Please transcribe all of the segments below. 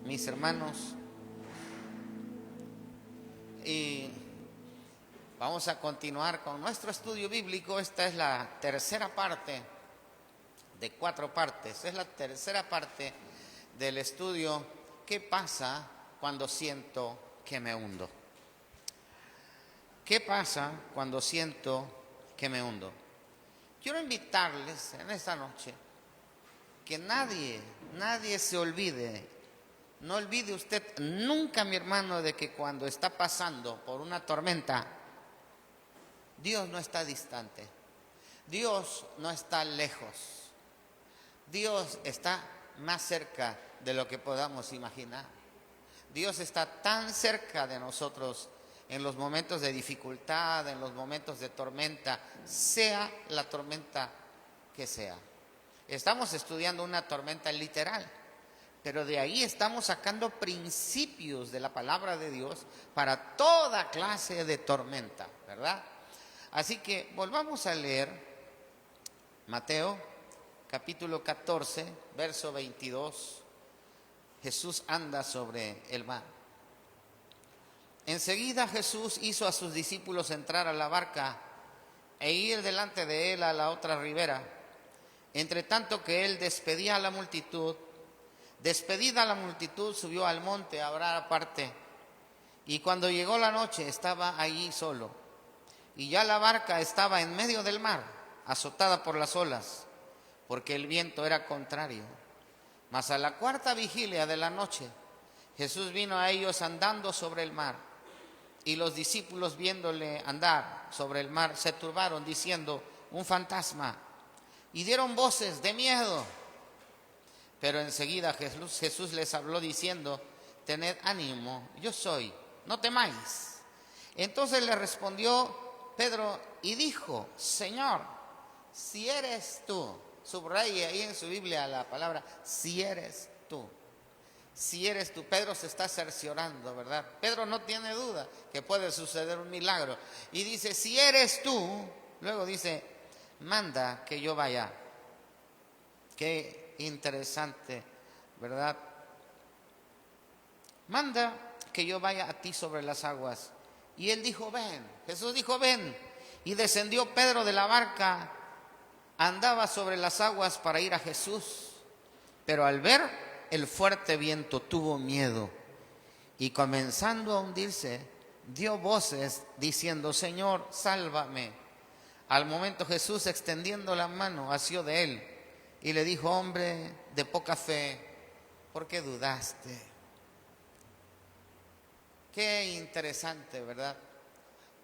mis hermanos, y vamos a continuar con nuestro estudio bíblico. Esta es la tercera parte de 4 partes. Es la tercera parte del estudio. ¿Qué pasa cuando siento que me hundo? ¿Qué pasa cuando siento que me hundo? Quiero invitarles en esta noche que nadie se olvide. No olvide usted nunca, mi hermano, de que cuando está pasando por una tormenta, Dios no está distante. Dios no está lejos. Dios está más cerca de lo que podamos imaginar. Dios está tan cerca de nosotros en los momentos de dificultad, en los momentos de tormenta, sea la tormenta que sea. Estamos estudiando una tormenta literal, pero de ahí estamos sacando principios de la palabra de Dios para toda clase de tormenta, ¿verdad? Así que volvamos a leer Mateo capítulo 14, verso 22. Jesús anda sobre el mar. Enseguida Jesús hizo a sus discípulos entrar a la barca e ir delante de él a la otra ribera. Entre tanto que él despedida a la multitud, subió al monte a orar aparte. Y cuando llegó la noche estaba allí solo. Y ya la barca estaba en medio del mar, azotada por las olas, porque el viento era contrario. Mas a la 4ª vigilia de la noche, Jesús vino a ellos andando sobre el mar. Y los discípulos, viéndole andar sobre el mar, se turbaron, diciendo: un fantasma. Y dieron voces de miedo. Pero enseguida Jesús les habló diciendo: tened ánimo, yo soy, no temáis. Entonces le respondió Pedro y dijo: Señor, si eres tú. Subraye ahí en su Biblia la palabra si eres tú. Si eres tú. Pedro se está cerciorando, ¿verdad? Pedro no tiene duda que puede suceder un milagro. Y dice: si eres tú. Luego dice: manda que yo vaya. Qué interesante, ¿verdad? Manda que yo vaya a ti sobre las aguas. Y él dijo: ven. Jesús dijo: ven. Y descendió Pedro de la barca. Andaba sobre las aguas para ir a Jesús. Pero al ver el fuerte viento tuvo miedo. Y comenzando a hundirse, dio voces diciendo: Señor, sálvame. Al momento Jesús, extendiendo la mano, asió de él y le dijo: hombre de poca fe, ¿por qué dudaste? Qué interesante, ¿verdad?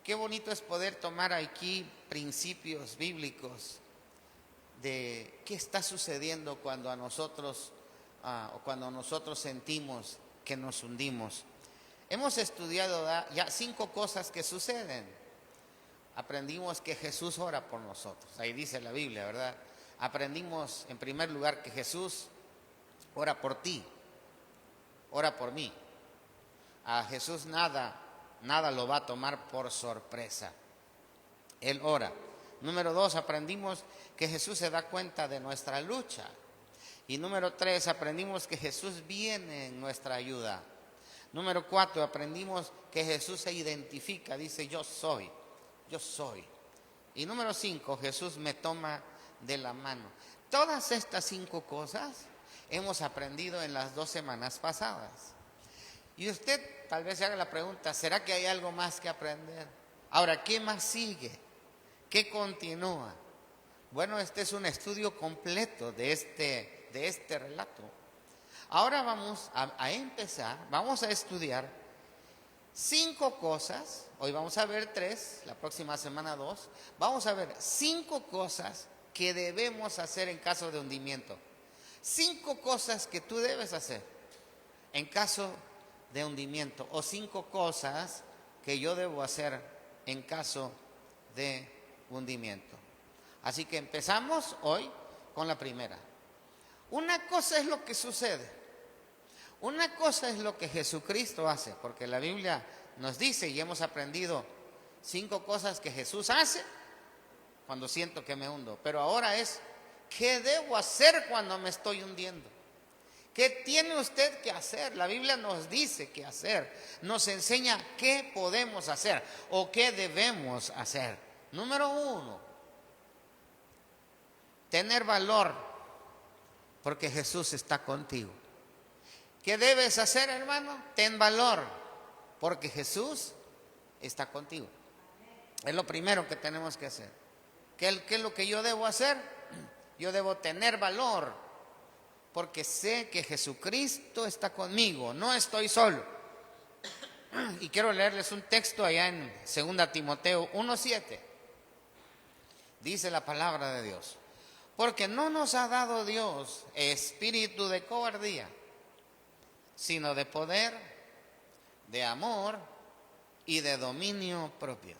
Qué bonito es poder tomar aquí principios bíblicos de qué está sucediendo cuando a nosotros cuando nosotros sentimos que nos hundimos. Hemos estudiado ya 5 cosas que suceden. Aprendimos que Jesús ora por nosotros. Ahí dice la Biblia, ¿verdad? Aprendimos en primer lugar que Jesús ora por ti, ora por mí. A Jesús nada lo va a tomar por sorpresa. Él ora. Número 2, aprendimos que Jesús se da cuenta de nuestra lucha. Y número 3, aprendimos que Jesús viene en nuestra ayuda. Número 4, aprendimos que Jesús se identifica, dice: yo soy. Y número 5, Jesús me toma de la mano. Todas estas 5 cosas hemos aprendido en las 2 semanas pasadas. Y usted tal vez se haga la pregunta: ¿será que hay algo más que aprender? Ahora, ¿qué más sigue? ¿Qué continúa? Bueno, este es un estudio completo de este relato. Ahora vamos a empezar, vamos a estudiar 5 cosas. Hoy vamos a ver 3, la próxima semana 2. Vamos a ver 5 cosas que debemos hacer en caso de hundimiento. 5 cosas que tú debes hacer en caso de hundimiento, o 5 cosas que yo debo hacer en caso de hundimiento. Así que empezamos hoy con la primera. Una cosa es lo que sucede. Una cosa es lo que Jesucristo hace, porque la Biblia nos dice y hemos aprendido 5 cosas que Jesús hace cuando siento que me hundo. Pero ahora es, ¿qué debo hacer cuando me estoy hundiendo? ¿Qué tiene usted que hacer? La Biblia nos dice qué hacer, nos enseña qué podemos hacer o qué debemos hacer. Número 1, tener valor, porque Jesús está contigo. ¿Qué debes hacer, hermano? Ten valor, porque Jesús está contigo. Es lo primero que tenemos que hacer. ¿Qué es lo que yo debo hacer? Yo debo tener valor, porque sé que Jesucristo está conmigo, no estoy solo. Y quiero leerles un texto allá en 2 Timoteo 1:7. Dice la palabra de Dios: porque no nos ha dado Dios espíritu de cobardía, sino de poder, de amor y de dominio propio.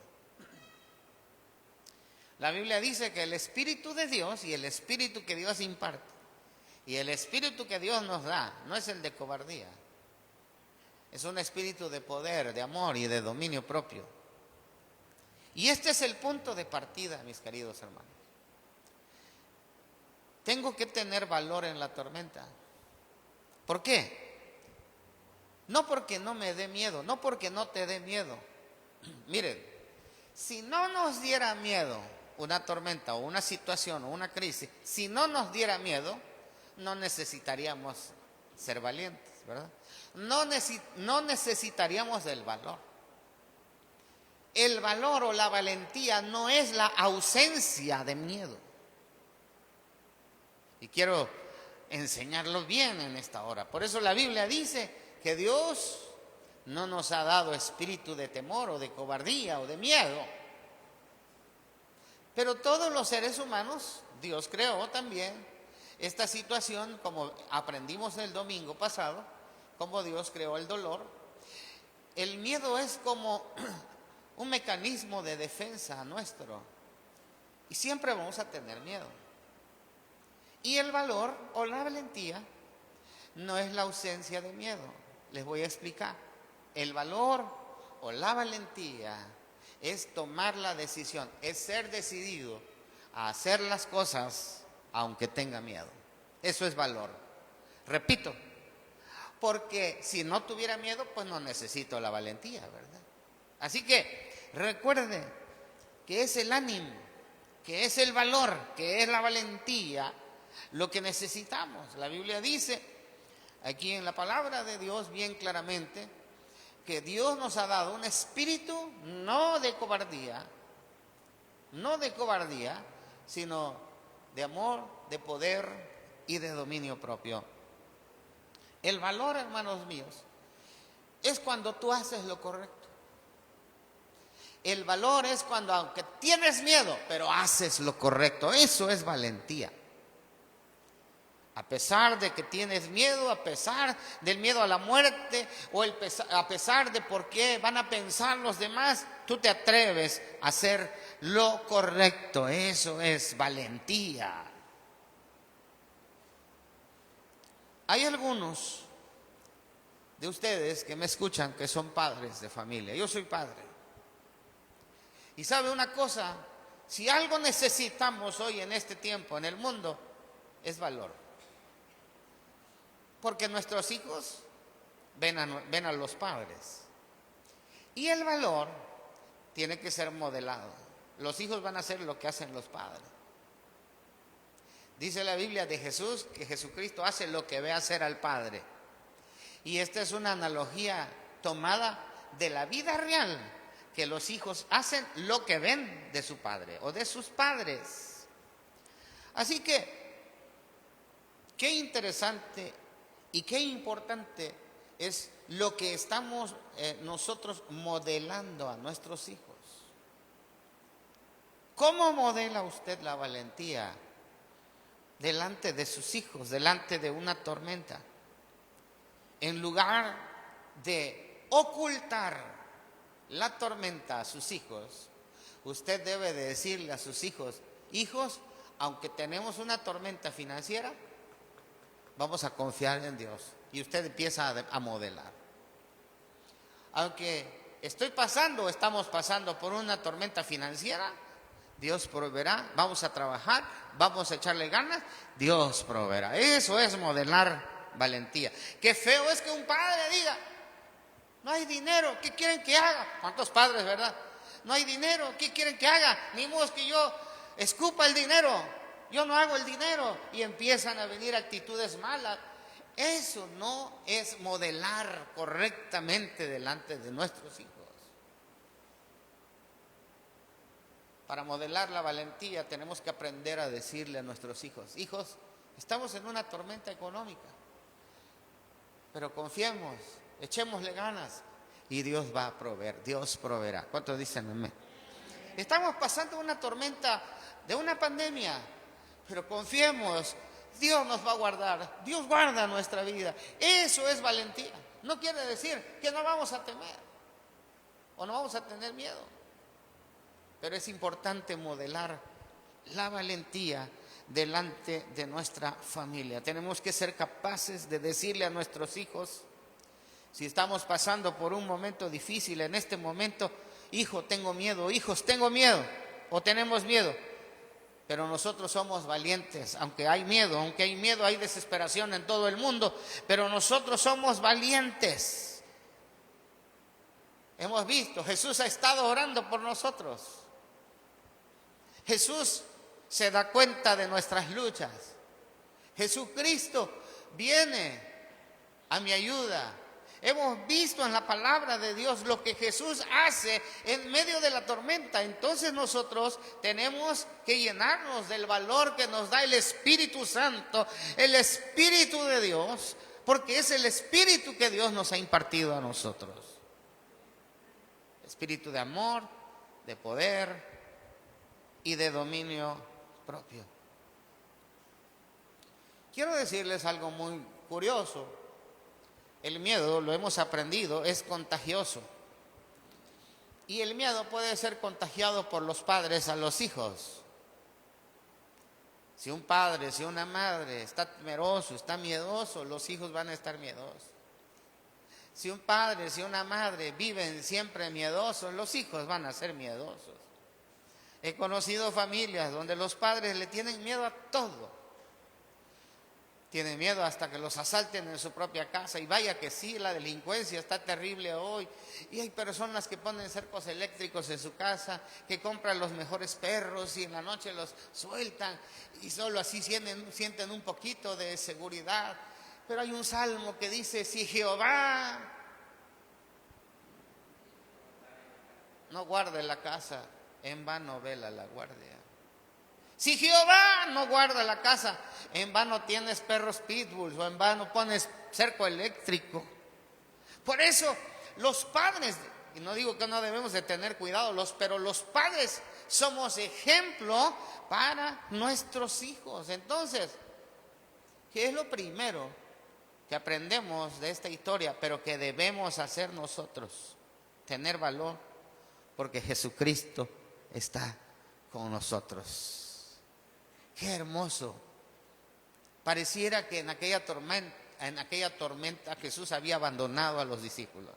La Biblia dice que el Espíritu de Dios y el Espíritu que Dios imparte y el Espíritu que Dios nos da no es el de cobardía. Es un espíritu de poder, de amor y de dominio propio. Y este es el punto de partida, mis queridos hermanos. Tengo que tener valor en la tormenta. ¿Por qué? No porque no me dé miedo, no porque no te dé miedo. Miren, si no nos diera miedo una tormenta o una situación o una crisis, si no nos diera miedo, no necesitaríamos ser valientes, ¿verdad? No necesitaríamos del valor. El valor o la valentía no es la ausencia de miedo. Y quiero enseñarlo bien en esta hora. Por eso la Biblia dice que Dios no nos ha dado espíritu de temor o de cobardía o de miedo. Pero todos los seres humanos, Dios creó también esta situación, como aprendimos el domingo pasado, como Dios creó el dolor. El miedo es como un mecanismo de defensa nuestro. Y siempre vamos a tener miedo. Y el valor o la valentía no es la ausencia de miedo. Les voy a explicar. El valor o la valentía es tomar la decisión, es ser decidido a hacer las cosas aunque tenga miedo. Eso es valor. Repito, porque si no tuviera miedo, pues no necesito la valentía, ¿verdad? Así que recuerde que es el ánimo, que es el valor, que es la valentía lo que necesitamos. La Biblia dice aquí en la palabra de Dios bien claramente que Dios nos ha dado un espíritu no de cobardía, sino de amor, de poder y de dominio propio. El valor, hermanos míos, es cuando tú haces lo correcto. El valor es cuando, aunque tienes miedo, pero haces lo correcto. Eso es valentía. A pesar de que tienes miedo, a pesar del miedo a la muerte, o a pesar de por qué van a pensar los demás, tú te atreves a hacer lo correcto. Eso es valentía. Hay algunos de ustedes que me escuchan que son padres de familia. Yo soy padre. Y sabe una cosa, si algo necesitamos hoy en este tiempo, en el mundo, es valor. Porque nuestros hijos ven a los padres. Y el valor tiene que ser modelado. Los hijos van a hacer lo que hacen los padres. Dice la Biblia de Jesús que Jesucristo hace lo que ve hacer al Padre. Y esta es una analogía tomada de la vida real, que los hijos hacen lo que ven de su padre o de sus padres. Así que, qué interesante y qué importante es lo que estamos nosotros modelando a nuestros hijos. ¿Cómo modela usted la valentía delante de sus hijos, delante de una tormenta? En lugar de ocultar la tormenta a sus hijos, usted debe de decirle a sus hijos: hijos, aunque tenemos una tormenta financiera, vamos a confiar en Dios. Y usted empieza a modelar. Aunque estamos pasando por una tormenta financiera, Dios proveerá, vamos a trabajar, vamos a echarle ganas, Dios proveerá. Eso es modelar valentía. Qué feo es que un padre diga, no hay dinero, ¿qué quieren que haga? ¿Cuántos padres, verdad? No hay dinero, ¿qué quieren que haga? Ni modo que yo escupa el dinero, yo no hago el dinero. Y empiezan a venir actitudes malas. Eso no es modelar correctamente delante de nuestros hijos. Para modelar la valentía tenemos que aprender a decirle a nuestros hijos, hijos, estamos en una tormenta económica, pero confiemos, echémosle ganas y Dios va a proveer, Dios proveerá. ¿Cuántos dicen amén? Estamos pasando una tormenta de una pandemia, pero confiemos, Dios nos va a guardar, Dios guarda nuestra vida. Eso es valentía. No quiere decir que no vamos a temer o no vamos a tener miedo, pero es importante modelar la valentía delante de nuestra familia. Tenemos que ser capaces de decirle a nuestros hijos, si estamos pasando por un momento difícil en este momento, hijo, tengo miedo, hijos, tengo miedo, o tenemos miedo, pero nosotros somos valientes. Aunque hay miedo, hay desesperación en todo el mundo, pero nosotros somos valientes. Hemos visto, Jesús ha estado orando por nosotros. Jesús se da cuenta de nuestras luchas. Jesucristo viene a mi ayuda. Hemos visto en la palabra de Dios lo que Jesús hace en medio de la tormenta. Entonces nosotros tenemos que llenarnos del valor que nos da el Espíritu Santo, el Espíritu de Dios, porque es el Espíritu que Dios nos ha impartido a nosotros. Espíritu de amor, de poder y de dominio propio. Quiero decirles algo muy curioso. El miedo, lo hemos aprendido, es contagioso. Y el miedo puede ser contagiado por los padres a los hijos. Si un padre, si una madre está temeroso, está miedoso, los hijos van a estar miedosos. Si un padre, si una madre viven siempre miedosos, los hijos van a ser miedosos. He conocido familias donde los padres le tienen miedo a todo. Tienen miedo hasta que los asalten en su propia casa. Y vaya que sí, la delincuencia está terrible hoy. Y hay personas que ponen cercos eléctricos en su casa, que compran los mejores perros y en la noche los sueltan. Y solo así sienten un poquito de seguridad. Pero hay un salmo que dice, si Jehová no guarda la casa, en vano vela la guardia. Si Jehová no guarda la casa, en vano tienes perros pitbulls o en vano pones cerco eléctrico. Por eso los padres, y no digo que no debemos de tener cuidado, pero los padres somos ejemplo para nuestros hijos. Entonces, ¿qué es lo primero que aprendemos de esta historia, pero que debemos hacer nosotros? Tener valor, porque Jesucristo está con nosotros. Qué hermoso. Pareciera que en aquella tormenta Jesús había abandonado a los discípulos.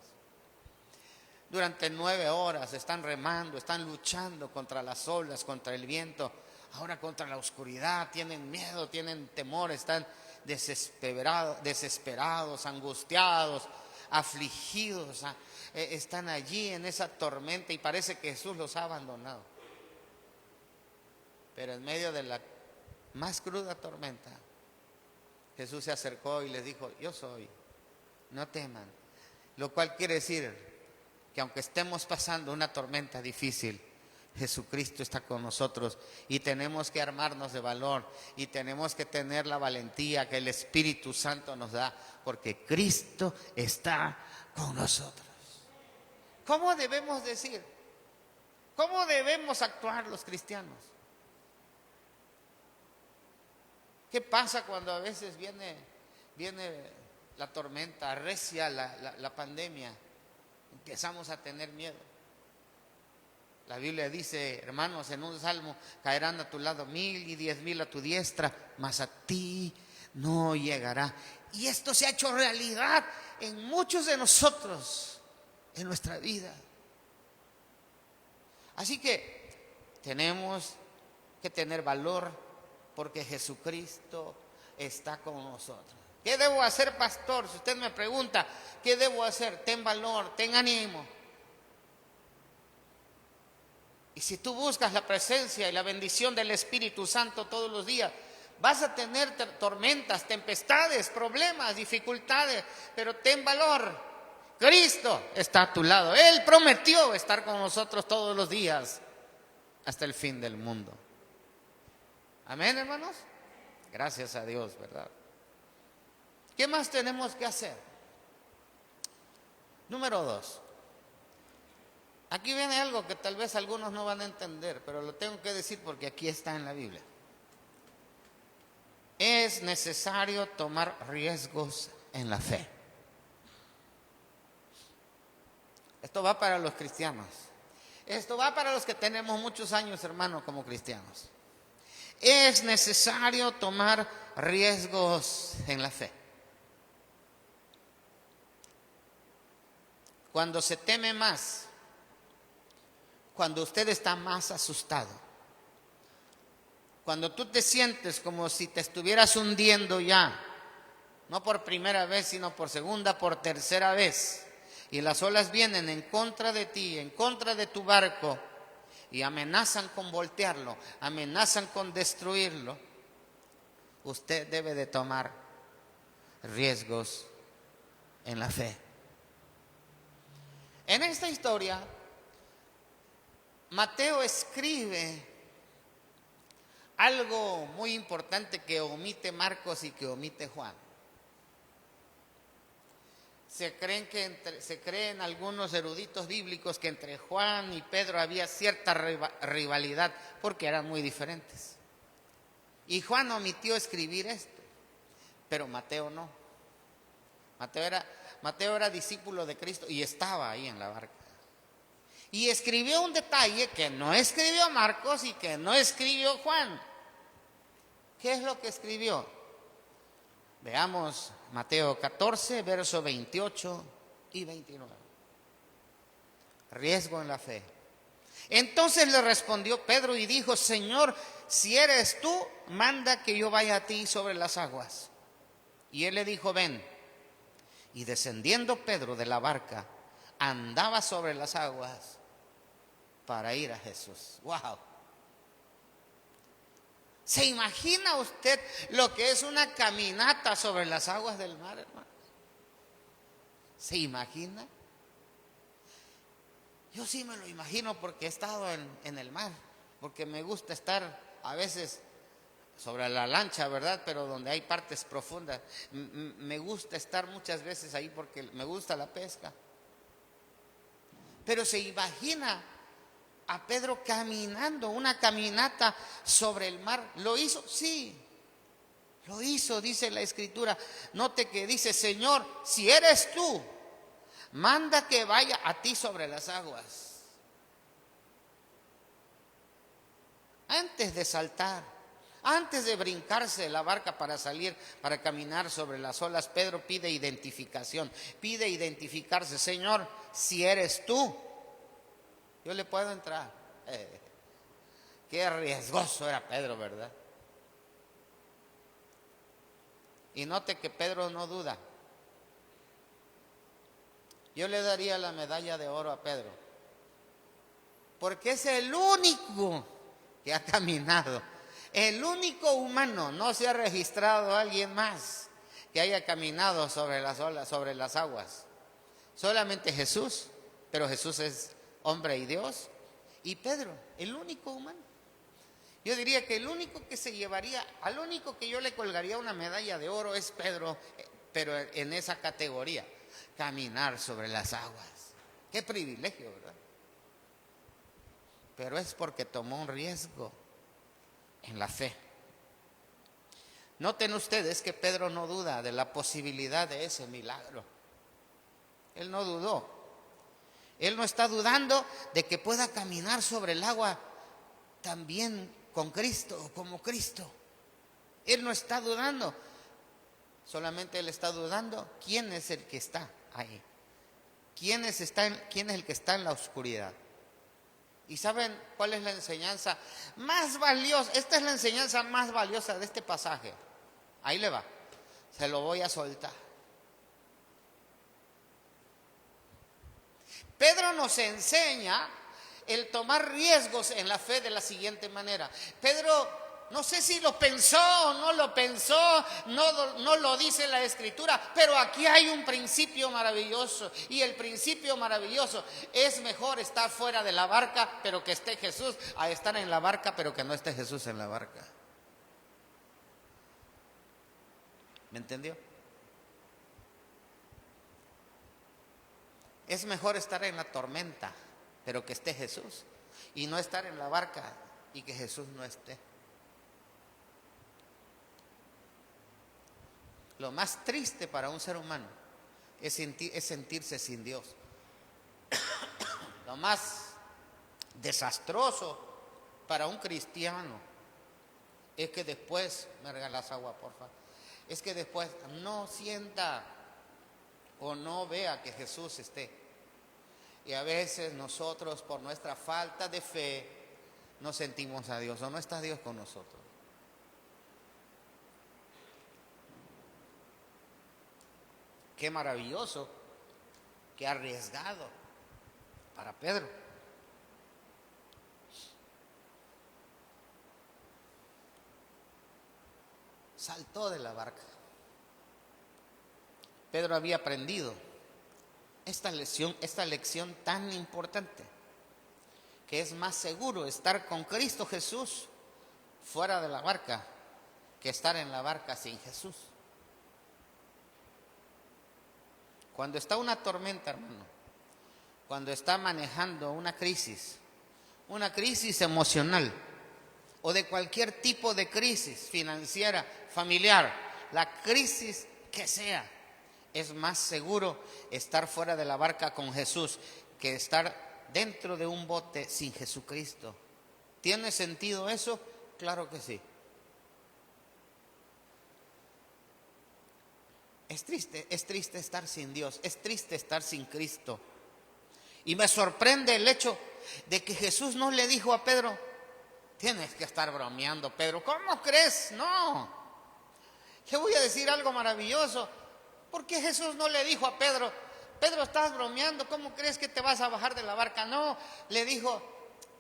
Durante 9 horas están remando, están luchando contra las olas, contra el viento, ahora contra la oscuridad, tienen miedo, tienen temor, están desesperados, angustiados, afligidos, están allí en esa tormenta y parece que Jesús los ha abandonado. Pero en medio de la más cruda tormenta, Jesús se acercó y les dijo, yo soy, no teman. Lo cual quiere decir que aunque estemos pasando una tormenta difícil, Jesucristo está con nosotros y tenemos que armarnos de valor y tenemos que tener la valentía que el Espíritu Santo nos da, porque Cristo está con nosotros. ¿Cómo debemos decir? ¿Cómo debemos actuar los cristianos? ¿Qué pasa cuando a veces viene la tormenta, arrecia la pandemia? Empezamos a tener miedo. La Biblia dice, hermanos, en un salmo, caerán a tu lado 1000 y 10,000 a tu diestra, mas a ti no llegará. Y esto se ha hecho realidad en muchos de nosotros, en nuestra vida. Así que tenemos que tener valor, porque Jesucristo está con nosotros. ¿Qué debo hacer, pastor? Si usted me pregunta, ¿qué debo hacer? Ten valor, ten ánimo. Y si tú buscas la presencia y la bendición del Espíritu Santo todos los días, vas a tener tormentas, tempestades, problemas, dificultades, pero ten valor. Cristo está a tu lado. Él prometió estar con nosotros todos los días hasta el fin del mundo. Amén, hermanos. Gracias a Dios, ¿verdad? ¿Qué más tenemos que hacer? Número 2. Aquí viene algo que tal vez algunos no van a entender, pero lo tengo que decir porque aquí está en la Biblia. Es necesario tomar riesgos en la fe. Esto va para los cristianos. Esto va para los que tenemos muchos años, hermanos, como cristianos. Es necesario tomar riesgos en la fe. Cuando se teme más, cuando usted está más asustado, cuando tú te sientes como si te estuvieras hundiendo ya, no por primera vez, sino por segunda, por tercera vez, y las olas vienen en contra de ti, en contra de tu barco, y amenazan con voltearlo, amenazan con destruirlo, usted debe de tomar riesgos en la fe. En esta historia, Mateo escribe algo muy importante que omite Marcos y que omite Juan. Se creen algunos eruditos bíblicos que entre Juan y Pedro había cierta rivalidad porque eran muy diferentes. Y Juan omitió escribir esto, pero Mateo no. Mateo era discípulo de Cristo y estaba ahí en la barca. Y escribió un detalle que no escribió Marcos y que no escribió Juan. ¿Qué es lo que escribió? Veamos Mateo 14, versos 28 y 29. Riesgo en la fe. Entonces le respondió Pedro y dijo: Señor, si eres tú, manda que yo vaya a ti sobre las aguas. Y él le dijo: ven. Y descendiendo Pedro de la barca, andaba sobre las aguas para ir a Jesús. ¡Wow! ¿Se imagina usted lo que es una caminata sobre las aguas del mar, hermano? ¿Se imagina? Yo sí me lo imagino porque he estado en el mar, porque me gusta estar a veces sobre la lancha, ¿verdad? Pero donde hay partes profundas. Me gusta estar muchas veces ahí porque me gusta la pesca. Pero se imagina a Pedro caminando, una caminata sobre el mar. ¿Lo hizo? Sí, lo hizo, dice la Escritura. Note que dice: Señor, si eres tú, manda que vaya a ti sobre las aguas. Antes de saltar, antes de brincarse de la barca para salir, para caminar sobre las olas, Pedro pide identificación, pide identificarse. Señor, si eres tú, yo le puedo entrar. Qué riesgoso era Pedro, ¿verdad? Y note que Pedro no duda. Yo le daría la medalla de oro a Pedro, porque es el único que ha caminado, el único humano. No se ha registrado alguien más que haya caminado sobre las olas, sobre las aguas. Solamente Jesús, pero Jesús es hombre y Dios, y Pedro, el único humano. Yo diría que el único que se llevaría, al único que yo le colgaría una medalla de oro es Pedro, pero en esa categoría, caminar sobre las aguas. Qué privilegio, ¿verdad? Pero es porque tomó un riesgo en la fe. Noten ustedes que Pedro no duda de la posibilidad de ese milagro. Él no dudó. Él no está dudando de que pueda caminar sobre el agua también con Cristo, como Cristo. Él no está dudando. Solamente él está dudando quién es el que está ahí. ¿Quién es el que está en la oscuridad? ¿Y saben cuál es la enseñanza más valiosa? Esta es la enseñanza más valiosa de este pasaje. Ahí le va. Se lo voy a soltar. Pedro nos enseña el tomar riesgos en la fe de la siguiente manera. Pedro, no sé si lo pensó o no lo pensó, no lo dice la Escritura, pero aquí hay un principio maravilloso. Y el principio maravilloso es mejor estar fuera de la barca, pero que esté Jesús, a estar en la barca, pero que no esté Jesús en la barca. ¿Me entendió? Es mejor estar en la tormenta, pero que esté Jesús, y no estar en la barca y que Jesús no esté. Lo más triste para un ser humano es sentirse sin Dios. Lo más desastroso para un cristiano es que después, me regalas agua, por favor, es que después no sienta o no vea que Jesús esté. Y a veces nosotros, por nuestra falta de fe, no sentimos a Dios o no está Dios con nosotros. Qué maravilloso, qué arriesgado para Pedro. Saltó de la barca. Pedro había aprendido esta lección tan importante, que es más seguro estar con Cristo Jesús fuera de la barca que estar en la barca sin Jesús. Cuando está una tormenta, hermano, cuando está manejando una crisis emocional o de cualquier tipo de crisis financiera, familiar, la crisis que sea, es más seguro estar fuera de la barca con Jesús que estar dentro de un bote sin Jesucristo. ¿Tiene sentido eso? Claro que sí. Es triste estar sin Dios, es triste estar sin Cristo. Y me sorprende el hecho de que Jesús no le dijo a Pedro: tienes que estar bromeando, Pedro, ¿cómo crees? No. Te voy a decir algo maravilloso. ¿Por qué Jesús no le dijo a Pedro: Pedro, estás bromeando, ¿cómo crees que te vas a bajar de la barca? No, le dijo: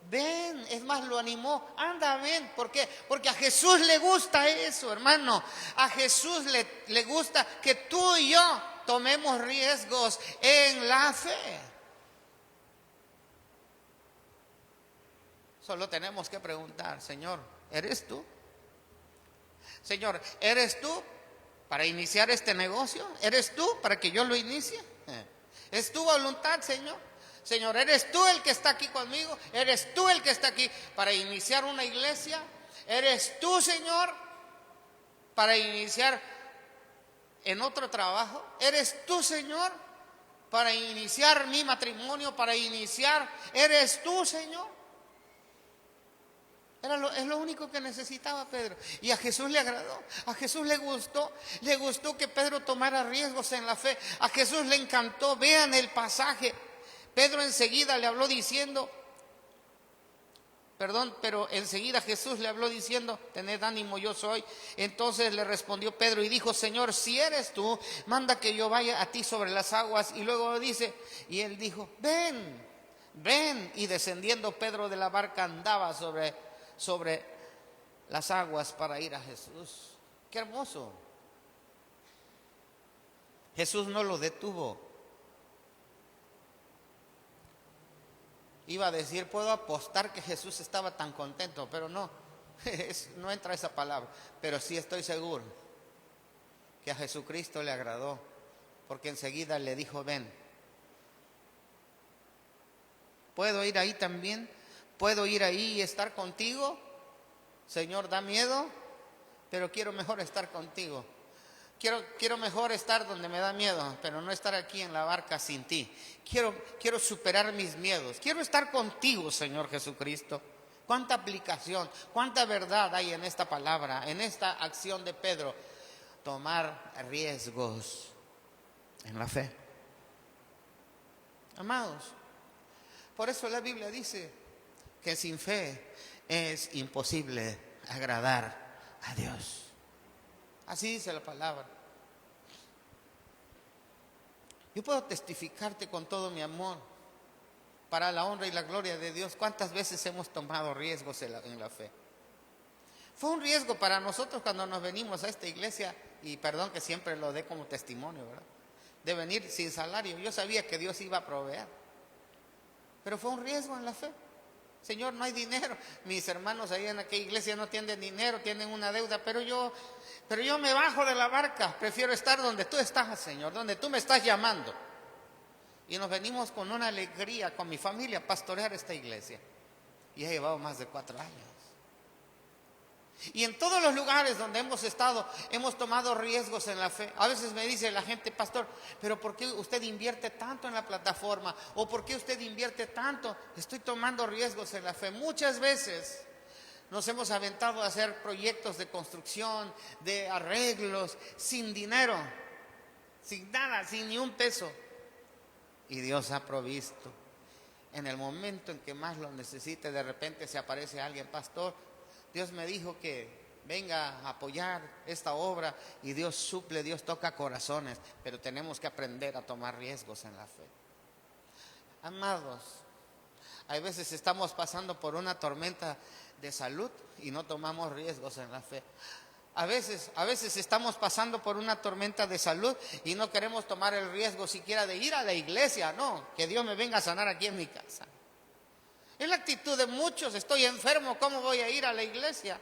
ven, es más, lo animó, anda, ven. ¿Por qué? Porque a Jesús le gusta eso, hermano. A Jesús le gusta que tú y yo tomemos riesgos en la fe. Solo tenemos que preguntar: Señor, ¿eres tú? Señor, ¿eres tú para iniciar este negocio? ¿Eres tú para que yo lo inicie? ¿Es tu voluntad, Señor? Señor, ¿eres tú el que está aquí conmigo? ¿Eres tú el que está aquí para iniciar una iglesia? ¿Eres tú, Señor, para iniciar en otro trabajo? ¿Eres tú, Señor, para iniciar mi matrimonio? ¿Eres tú, Señor? Es lo único que necesitaba Pedro. Y a Jesús le agradó, a Jesús le gustó que Pedro tomara riesgos en la fe. A Jesús le encantó. Vean el pasaje. Pedro enseguida le habló diciendo, pero enseguida Jesús le habló diciendo: tened ánimo, yo soy. Entonces le respondió Pedro y dijo: Señor, si eres tú, manda que yo vaya a ti sobre las aguas. Y luego dice, y él dijo: ven. Y descendiendo Pedro de la barca andaba sobre las aguas para ir a Jesús. Qué hermoso. Jesús no lo detuvo. Iba a decir, puedo apostar que Jesús estaba tan contento, pero no, no entra esa palabra. Pero sí estoy seguro que a Jesucristo le agradó, porque enseguida le dijo: ven. ¿Puedo ir ahí también? ¿Puedo ir ahí y estar contigo? Señor, da miedo, pero quiero mejor estar contigo. Quiero mejor estar donde me da miedo, pero no estar aquí en la barca sin ti. Quiero superar mis miedos. Quiero estar contigo, Señor Jesucristo. Cuánta aplicación, cuánta verdad hay en esta palabra, en esta acción de Pedro. Tomar riesgos en la fe. Amados, por eso la Biblia dice que sin fe es imposible agradar a Dios. Así dice la palabra. Yo puedo testificarte con todo mi amor, para la honra y la gloria de Dios, cuántas veces hemos tomado riesgos en la fe. Fue un riesgo para nosotros cuando nos venimos a esta iglesia, y perdón que siempre lo dé como testimonio, ¿verdad? De venir sin salario. Yo sabía que Dios iba a proveer, pero fue un riesgo en la fe. Señor, no hay dinero. Mis hermanos ahí en aquella iglesia no tienen dinero, tienen una deuda, pero yo me bajo de la barca. Prefiero estar donde tú estás, Señor, donde tú me estás llamando. Y nos venimos con una alegría, con mi familia, a pastorear esta iglesia. Y ha llevado más de 4 años. Y en todos los lugares donde hemos estado, hemos tomado riesgos en la fe. A veces me dice la gente: pastor, pero ¿por qué usted invierte tanto en la plataforma? ¿O por qué usted invierte tanto? Estoy tomando riesgos en la fe. Muchas veces nos hemos aventado a hacer proyectos de construcción, de arreglos, sin dinero, sin nada, sin ni un peso. Y Dios ha provisto. En el momento en que más lo necesite, de repente se aparece alguien: pastor, Dios me dijo que venga a apoyar esta obra, y Dios suple, Dios toca corazones, pero tenemos que aprender a tomar riesgos en la fe. Amados, hay veces estamos pasando por una tormenta de salud y no tomamos riesgos en la fe. A veces estamos pasando por una tormenta de salud y no queremos tomar el riesgo siquiera de ir a la iglesia. No, que Dios me venga a sanar aquí en mi casa. Es la actitud de muchos: estoy enfermo, ¿cómo voy a ir a la iglesia?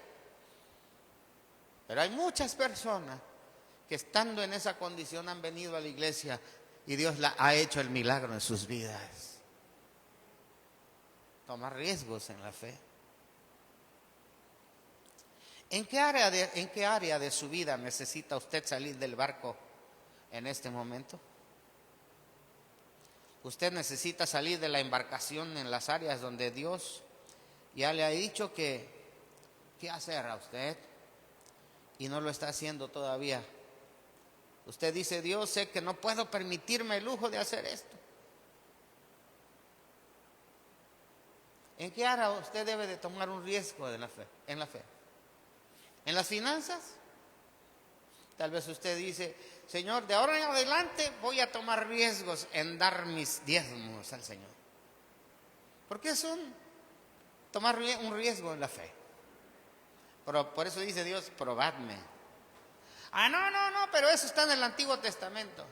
Pero hay muchas personas que estando en esa condición han venido a la iglesia y Dios ha hecho el milagro en sus vidas. Tomar riesgos en la fe. ¿En qué área de su vida necesita usted salir del barco en este momento? Usted necesita salir de la embarcación en las áreas donde Dios ya le ha dicho qué hacer a usted, y no lo está haciendo todavía. Usted dice: Dios, sé que no puedo permitirme el lujo de hacer esto. ¿En qué área usted debe de tomar un riesgo en la fe? ¿En las finanzas? Tal vez usted dice: Señor, de ahora en adelante voy a tomar riesgos en dar mis diezmos al Señor. Porque es tomar un riesgo en la fe. Pero por eso dice Dios: probadme. No, pero eso está en el Antiguo Testamento.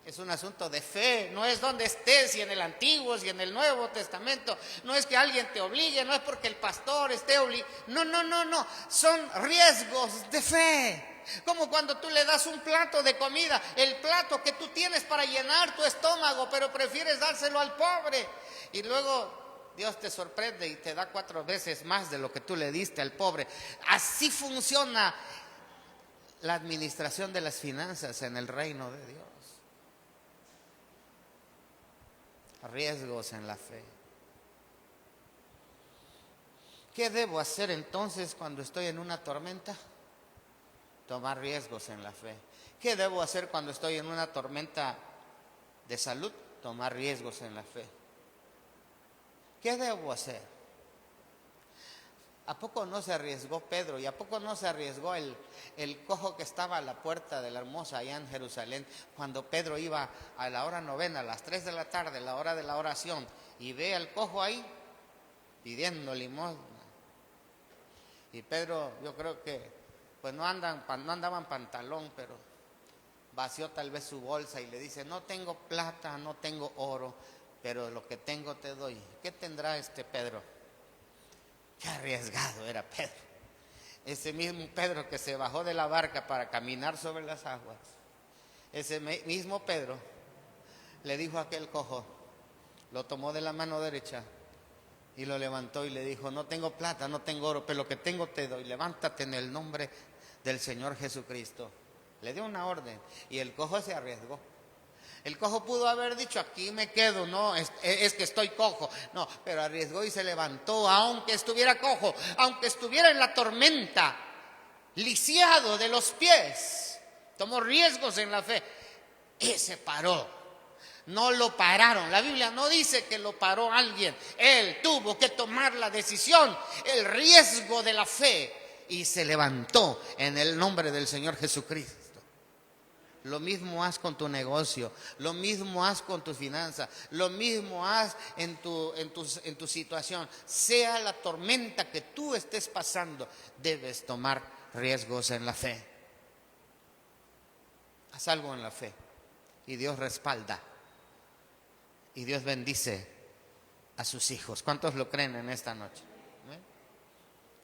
Es un asunto de fe, no es donde estés, si en el Antiguo, si en el Nuevo Testamento. No es que alguien te obligue, no es porque el pastor esté obligado. No, son riesgos de fe. Como cuando tú le das un plato de comida, el plato que tú tienes para llenar tu estómago, pero prefieres dárselo al pobre. Y luego Dios te sorprende y te da 4 veces más de lo que tú le diste al pobre. Así funciona la administración de las finanzas en el reino de Dios. Riesgos en la fe. ¿Qué debo hacer entonces cuando estoy en una tormenta? Tomar riesgos en la fe. ¿Qué debo hacer cuando estoy en una tormenta de salud? Tomar riesgos en la fe. ¿Qué debo hacer? ¿A poco no se arriesgó Pedro? ¿Y a poco no se arriesgó el cojo que estaba a la puerta de la Hermosa allá en Jerusalén? Cuando Pedro iba a la hora novena, a las 3 de la tarde, la hora de la oración, y ve al cojo ahí pidiendo limosna. Y Pedro, yo creo que pues no andaban pantalón, pero vació tal vez su bolsa y le dice: no tengo plata, no tengo oro, pero lo que tengo te doy. ¿Qué tendrá este Pedro? Qué arriesgado era Pedro. Ese mismo Pedro que se bajó de la barca para caminar sobre las aguas. Ese mismo Pedro le dijo a aquel cojo, lo tomó de la mano derecha y lo levantó y le dijo: no tengo plata, no tengo oro, pero lo que tengo te doy. Levántate en el nombre del Señor Jesucristo. Le dio una orden y el cojo se arriesgó. El cojo pudo haber dicho: aquí me quedo, no, es que estoy cojo. No, pero arriesgó y se levantó, aunque estuviera cojo, aunque estuviera en la tormenta, lisiado de los pies. Tomó riesgos en la fe y se paró. No lo pararon. La Biblia no dice que lo paró alguien. Él tuvo que tomar la decisión, el riesgo de la fe, y se levantó en el nombre del Señor Jesucristo. Lo mismo haz con tu negocio, lo mismo haz con tus finanzas, lo mismo haz en tu situación. Sea la tormenta que tú estés pasando, debes tomar riesgos en la fe. Haz algo en la fe y Dios respalda y Dios bendice a sus hijos. ¿Cuántos lo creen en esta noche?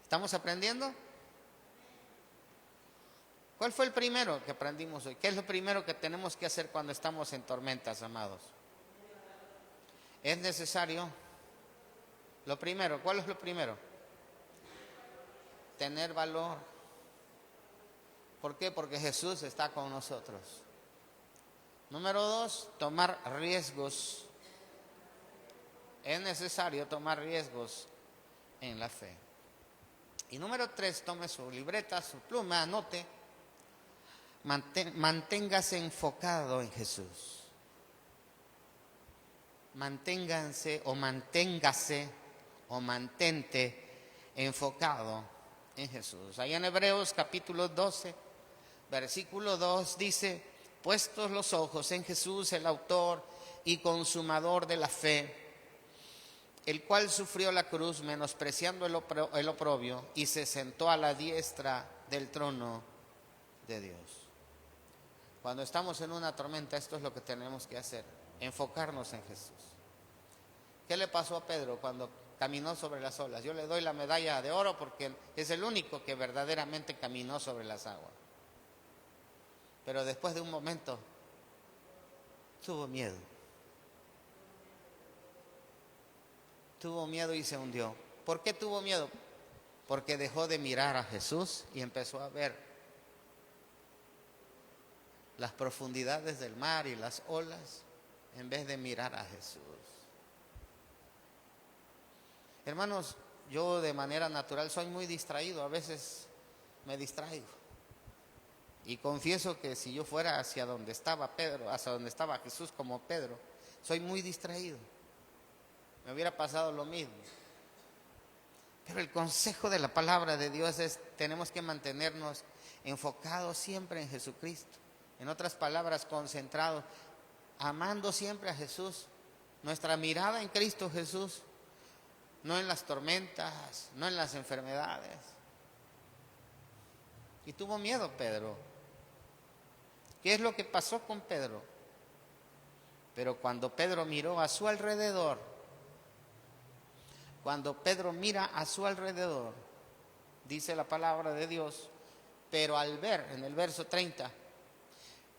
¿Estamos aprendiendo? ¿Cuál fue el primero que aprendimos hoy? ¿Qué es lo primero que tenemos que hacer cuando estamos en tormentas, amados? Es necesario, lo primero, ¿cuál es lo primero? Tener valor. ¿Por qué? Porque Jesús está con nosotros. Número 2, tomar riesgos. Es necesario tomar riesgos en la fe. Y número 3, tome su libreta, su pluma, anote. Manténgase enfocado en Jesús. Manténgase o mantente enfocado en Jesús. Ahí en Hebreos capítulo 12, versículo 2 dice: puestos los ojos en Jesús, el autor y consumador de la fe, el cual sufrió la cruz, menospreciando el oprobio, y se sentó a la diestra del trono de Dios. Cuando estamos en una tormenta, esto es lo que tenemos que hacer: enfocarnos en Jesús. ¿Qué le pasó a Pedro cuando caminó sobre las olas? Yo le doy la medalla de oro porque es el único que verdaderamente caminó sobre las aguas. Pero después de un momento tuvo miedo. Tuvo miedo y se hundió. ¿Por qué tuvo miedo? Porque dejó de mirar a Jesús y empezó a ver las profundidades del mar y las olas en vez de mirar a Jesús. Hermanos, yo de manera natural soy muy distraído, a veces me distraigo. Y confieso que si yo fuera hacia donde estaba Pedro, hacia donde estaba Jesús como Pedro, soy muy distraído. Me hubiera pasado lo mismo. Pero el consejo de la palabra de Dios es: tenemos que mantenernos enfocados siempre en Jesucristo. En otras palabras, concentrados, amando siempre a Jesús. Nuestra mirada en Cristo Jesús, no en las tormentas, no en las enfermedades. Y tuvo miedo Pedro. ¿Qué es lo que pasó con Pedro? Pero cuando Pedro miró a su alrededor, cuando Pedro mira a su alrededor, dice la palabra de Dios, pero al ver, en el verso 30,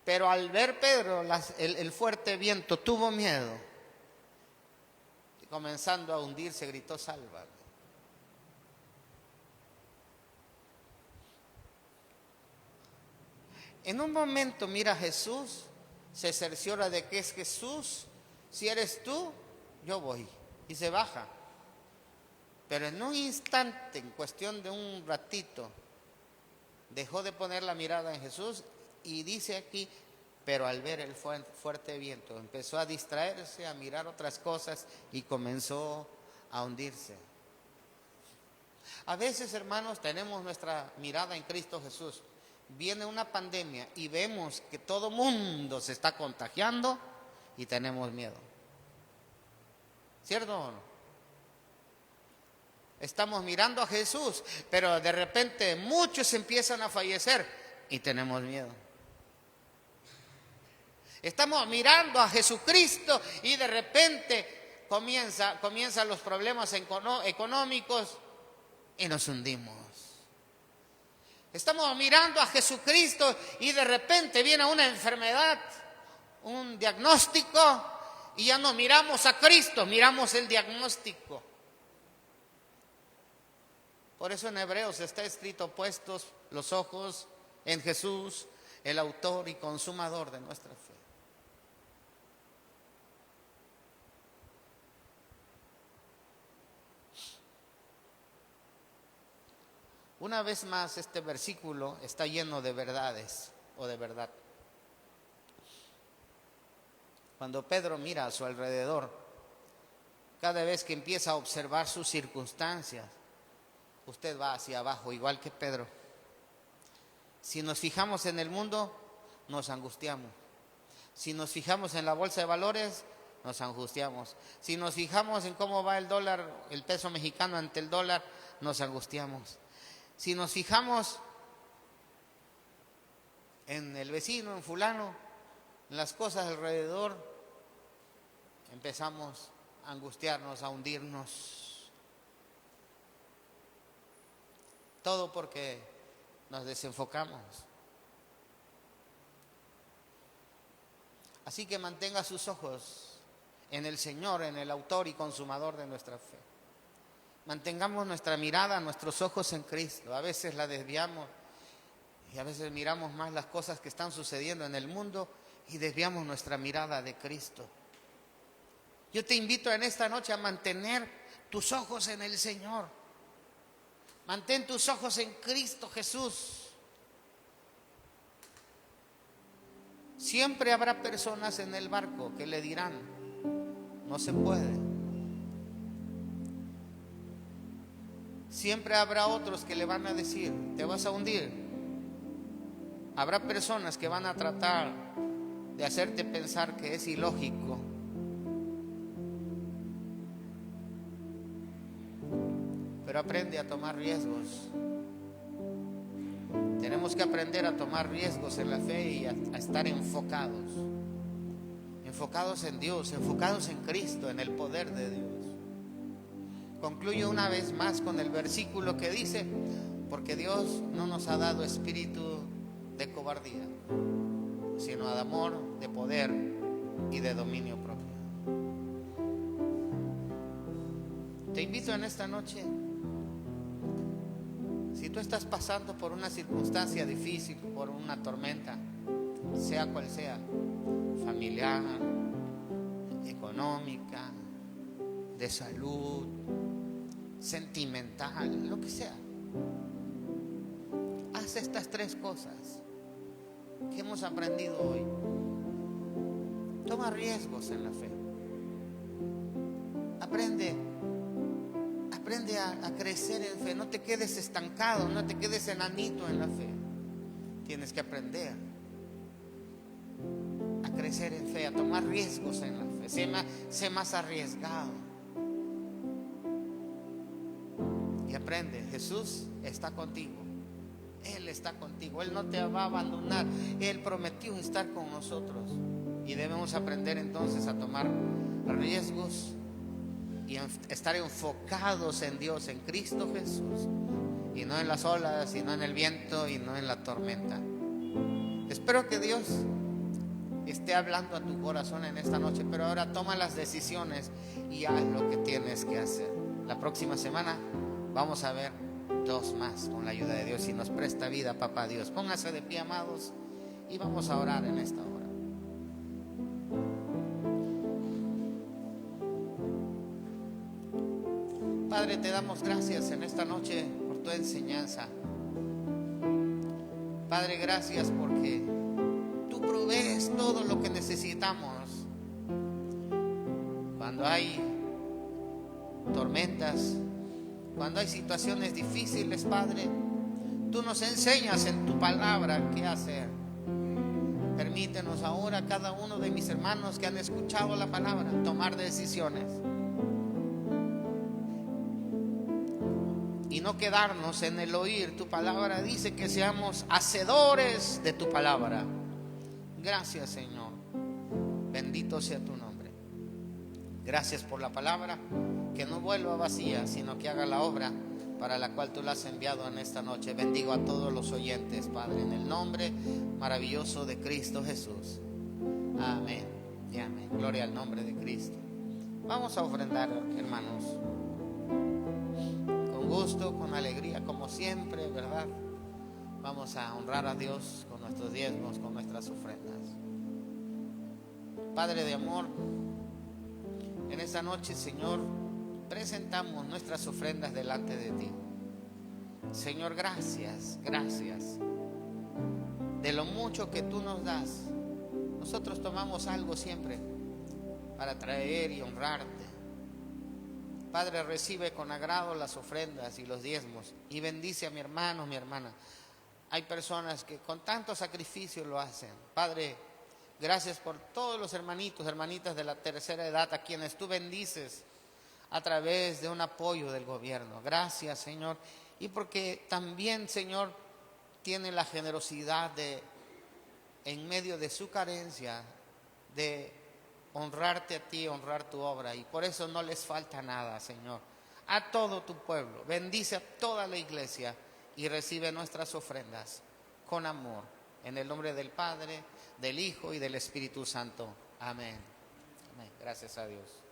pero al ver Pedro el fuerte viento, tuvo miedo. Y comenzando a hundirse, gritó: sálvame. En un momento mira a Jesús, se cerciora de que es Jesús. Si eres tú, yo voy. Y se baja. Pero en un instante, en cuestión de un ratito, dejó de poner la mirada en Jesús. Y dice aquí: pero al ver el fuerte viento, empezó a distraerse, a mirar otras cosas y comenzó a hundirse. A veces, hermanos, tenemos nuestra mirada en Cristo Jesús. Viene una pandemia y vemos que todo mundo se está contagiando y tenemos miedo. ¿Cierto o no? Estamos mirando a Jesús, pero de repente muchos empiezan a fallecer y tenemos miedo. Estamos mirando a Jesucristo y de repente comienzan los problemas económicos y nos hundimos. Estamos mirando a Jesucristo y de repente viene una enfermedad, un diagnóstico, y ya no miramos a Cristo, miramos el diagnóstico. Por eso en Hebreos está escrito: puestos los ojos en Jesús, el autor y consumador de nuestra fe. Una vez más, este versículo está lleno de verdades o de verdad. Cuando Pedro mira a su alrededor, cada vez que empieza a observar sus circunstancias, usted va hacia abajo, igual que Pedro. Si nos fijamos en el mundo, nos angustiamos. Si nos fijamos en la bolsa de valores, nos angustiamos. Si nos fijamos en cómo va el dólar, el peso mexicano ante el dólar, nos angustiamos. Si nos fijamos en el vecino, en fulano, en las cosas alrededor, empezamos a angustiarnos, a hundirnos. Todo porque nos desenfocamos. Así que mantenga sus ojos en el Señor, en el autor y consumador de nuestra fe. Mantengamos nuestra mirada, nuestros ojos en Cristo. A veces la desviamos y a veces miramos más las cosas que están sucediendo en el mundo y desviamos nuestra mirada de Cristo. Yo te invito en esta noche a mantener tus ojos en el Señor. Mantén tus ojos en Cristo Jesús. Siempre habrá personas en el barco que le dirán, no se puede. Siempre habrá otros que le van a decir, te vas a hundir. Habrá personas que van a tratar de hacerte pensar que es ilógico. Pero aprende a tomar riesgos. Tenemos que aprender a tomar riesgos en la fe y a estar enfocados en Dios, enfocados en Cristo, en el poder de Dios. Concluyo una vez más con el versículo que dice, porque Dios no nos ha dado espíritu de cobardía, sino de amor, de poder y de dominio propio. Te invito en esta noche, si tú estás pasando por una circunstancia difícil, por una tormenta, sea cual sea, familiar, económica, de salud, sentimental, lo que sea, haz estas 3 cosas que hemos aprendido hoy. Toma riesgos en la fe. Aprende a crecer en fe. No te quedes estancado, no te quedes enanito en la fe. Tienes que aprender a crecer en fe, a tomar riesgos en la fe. Sé más arriesgado. Y aprende, Jesús está contigo. Él está contigo, Él no te va a abandonar. Él prometió estar con nosotros. Y debemos aprender entonces a tomar riesgos y estar enfocados en Dios, en Cristo Jesús, y no en las olas, y no en el viento, y no en la tormenta. Espero que Dios esté hablando a tu corazón en esta noche, pero ahora toma las decisiones y haz lo que tienes que hacer. La próxima semana vamos a ver 2 más con la ayuda de Dios, y nos presta vida, papá Dios. Póngase de pie, amados, y vamos a orar en esta hora. Padre, te damos gracias en esta noche por tu enseñanza. Padre, gracias porque tú provees todo lo que necesitamos. Cuando hay tormentas, cuando hay situaciones difíciles, Padre, tú nos enseñas en tu palabra qué hacer. Permítenos ahora, cada uno de mis hermanos que han escuchado la palabra, tomar decisiones. Y no quedarnos en el oír. Tu palabra dice que seamos hacedores de tu palabra. Gracias, Señor. Bendito sea tu nombre. Gracias por la palabra, que no vuelva vacía, sino que haga la obra para la cual tú la has enviado en esta noche. Bendigo a todos los oyentes, Padre, en el nombre maravilloso de Cristo Jesús. Amén y amén. Gloria al nombre de Cristo. Vamos a ofrendar, hermanos, con gusto, con alegría, como siempre, ¿verdad? Vamos a honrar a Dios con nuestros diezmos, con nuestras ofrendas. Padre de amor, en esta noche, Señor, presentamos nuestras ofrendas delante de ti. Señor, gracias, gracias. De lo mucho que tú nos das, nosotros tomamos algo siempre para traer y honrarte. Padre, recibe con agrado las ofrendas y los diezmos y bendice a mi hermano, mi hermana. Hay personas que con tanto sacrificio lo hacen. Padre, gracias por todos los hermanitos, hermanitas de la tercera edad a quienes tú bendices a través de un apoyo del gobierno. Gracias, Señor. Y porque también, Señor, tienen la generosidad de, en medio de su carencia, de honrarte a ti, honrar tu obra. Y por eso no les falta nada, Señor. A todo tu pueblo. Bendice a toda la iglesia y recibe nuestras ofrendas con amor. En el nombre del Padre, del Hijo y del Espíritu Santo. Amén. Amén. Gracias a Dios.